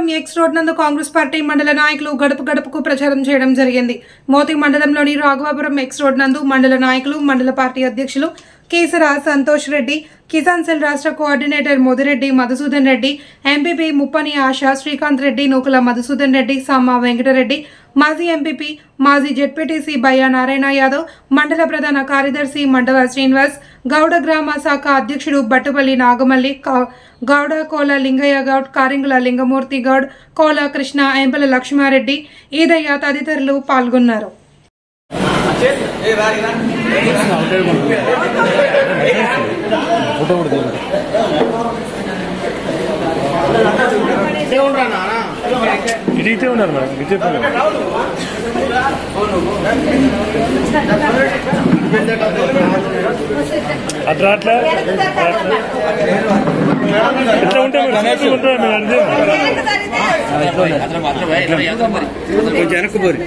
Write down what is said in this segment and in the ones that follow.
Raghavapuram X road నందు Congress party మండల నాయకులు గడప గడపకు ప్రచారం చేయడం జరిగింది. మోతి మండలంలోని రాఘవపురం ఎక్స్ రోడ్ నందు మండల నాయకులు, మండల పార్టీ అధ్యక్షులు కేసరా సంతోష్ రెడ్డి, కిసాన్ సెల్ రాష్ట్ర కోఆర్డినేటర్ మోదిరెడ్డి మధుసూదన్ రెడ్డి, ఎంపీపీ ముప్పని ఆశ, శ్రీకాంత్ రెడ్డి, నూకుల మధుసూదన్ రెడ్డి, సామా వెంకటరెడ్డి, మాజీ ఎంపీపీ, మాజీ జెడ్పీటీసీ బయ్యా నారాయణ యాదవ్, మండల ప్రధాన కార్యదర్శి మండవ శ్రీనివాస్ గౌడ, గ్రామ శాఖ అధ్యక్షుడు బట్టుపల్లి నాగమల్లి గౌడ, కోల లింగయ్య గౌడ్, కారింగుల లింగమూర్తి గౌడ్, కోల కృష్ణ, ఎంపల లక్ష్మారెడ్డి, ఈదయ్య తదితరులు పాల్గొన్నారు. అట్లా అట్లా ఎట్లా ఉంటాయి వెనక్కు పోరి.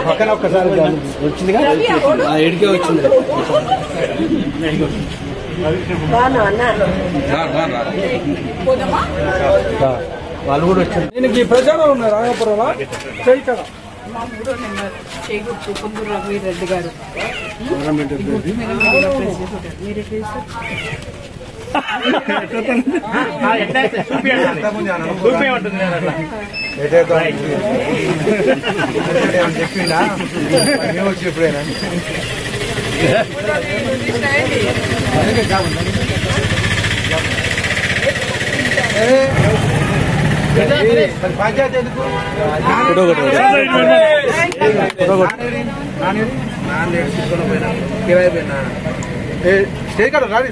పక్కన ఒక్కసారి వచ్చిందిగా, ఎడికే వచ్చింది. వాళ్ళు కూడా వచ్చారు. దీనికి ప్రచారం ఉన్నారు రాఘవపురంలో చేయికడ రెడ్డి గారు చెప్పిండా మేము వచ్చి ఎప్పుడైనా పంచాయతీ ఎందుకు కిరాయి పోయినా స్టే కాడ రాడి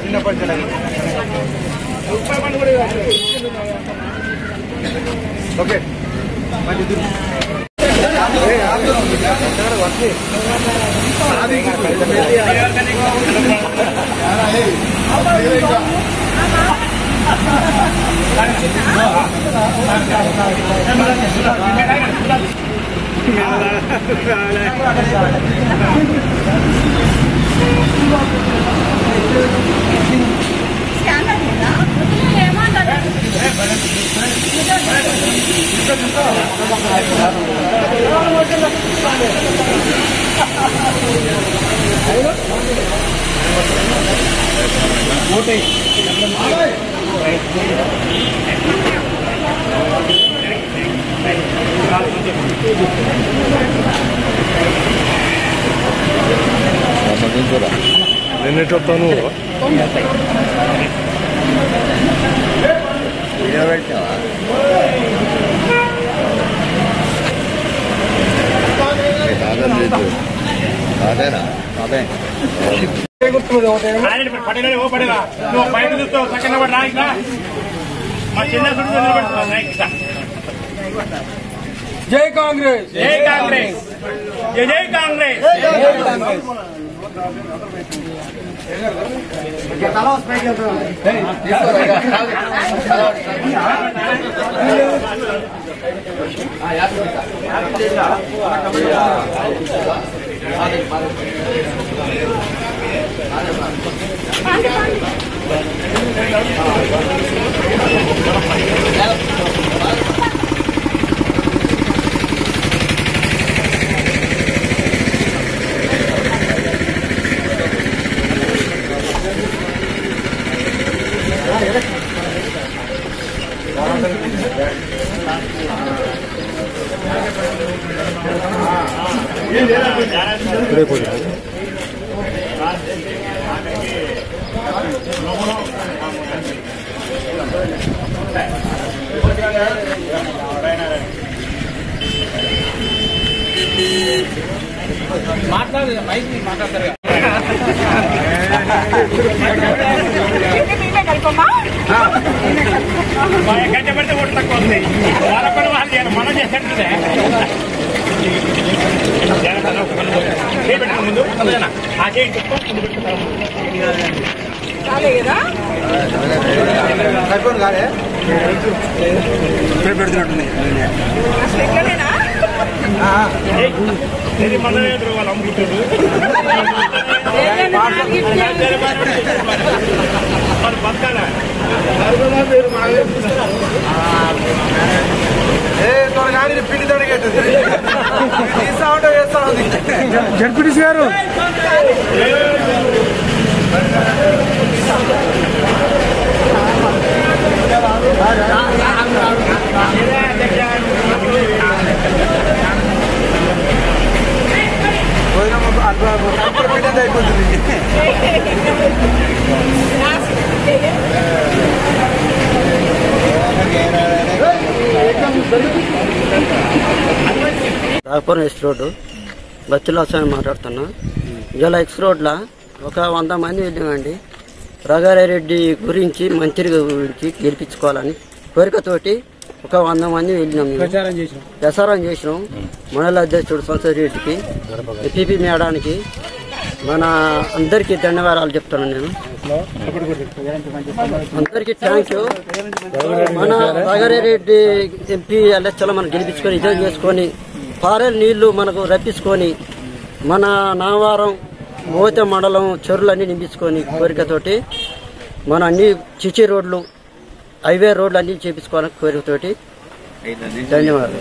చిన్నప్పటి ఓకే మంచి నిన్నెట్టొస్తాను అదేనా అదే జై కాంగ్రెస్, జై కాంగ్రెస్, జై జై కాంగ్రెస్. మాట్లాడతారు కట్టబడితే ఓట్లు తక్కువ వస్తాయి. వాళ్ళ పని వాళ్ళు చేయాలి, మనం చేసేటదే. ముందు ఆ చేయి ముందు పెట్టుకుంటాం. పెడుతున్నట్టుంది మన వాళ్ళు అమ్ముకుంటారు. వాళ్ళు బతకాలా పిండి తొడిగేస్తుంది జడ్పీటీసీ గారు రాగపురం ఎక్స్ రోడ్డు బత్తిలాసని మాట్లాడుతున్నా. ఇలా ఎక్స్ రోడ్లో ఒక 100 మంది వెళ్ళామండి. రఘారెడ్డి గురించి మంత్రి గురించి గెలిపించుకోవాలని కోరికతోటి ఒక 100 మంది వెళ్ళినాం. ప్రచారం చేసినాం. మండల అధ్యక్షుడు సంతోష్ రెడ్డికి, పిపి మేడానికి, మన అందరికీ ధన్యవాదాలు చెప్తాను. నేను అందరికీ థ్యాంక్ యూ. మన రఘారెడ్డి ఎంపీ ఎలక్షన్లో మనం గెలిపించుకొని ఇదే చేసుకొని పారేలు నీళ్లు మనకు రప్పించుకొని మన నావారం మోత మండలం చెరువులన్నీ నింపించుకొని కోరికతోటి మన అన్ని చిచి రోడ్లు హైవే రోడ్లు అన్ని చేపించుకోవాలని కోరికతోటి ధన్యవాదాలు.